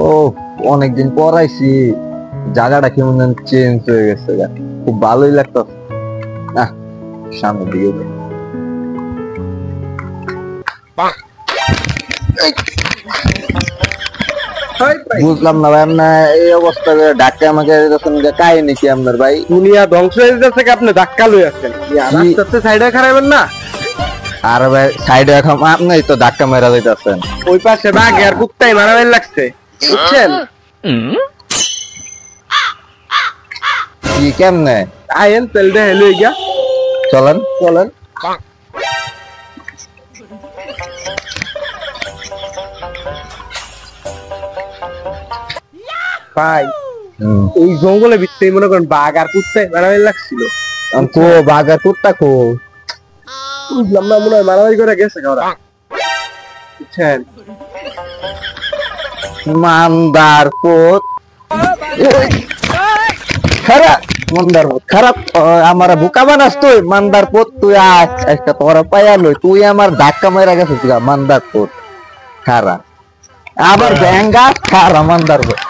ও অনেকদিন পর আইছি, জায়গাটা কেমন চেঞ্জ হয়ে গেছে, খুব ভালোই লাগতো। আহ সামনের দিকে যাই। বুঝলাম না ভাই, আপনার এই অবস্থা ডাক্তার আমাকে কাহিনী কি আপনার ভাই? দুনিয়া ধ্বংস হয়ে যাচ্ছে, আপনি ধাক্কা লই আছেন, রাস্তাতে সাইডে খারাইবেন না। আর ভাই সাইডে এখন আপনি তো ধাক্কা মেরা যাইতেছেন। ওই পাশে বাঘ আর কুত্তাই মারামারি লাগছে, বুঝছেন? কি কেমনে? আয়েন তেল দে হেলো গিয়া, চলেন চলেন। ভাই ওই জঙ্গলের ভিতরে মনে করেন বাঘ আর কুত্তাই মারামারি লাগছিল। কো বাঘ আর কুত্তা কো? বুঝলাম না, মনে হয় মারামারি করে গেছে ওরা, বুঝছেন? মান্দার পোত খারাপ, মান্দার পোত খারাপ। আমার বোকা বানাস তুই, মান্দার পোত তুই। একটা তোরা পাইয়া লই, তুই আমার ধাক্কা মেরা গেছিস মান্দার পোত খারাপ। আবার ব্যাঙ্গা খারা মান্দার পোত।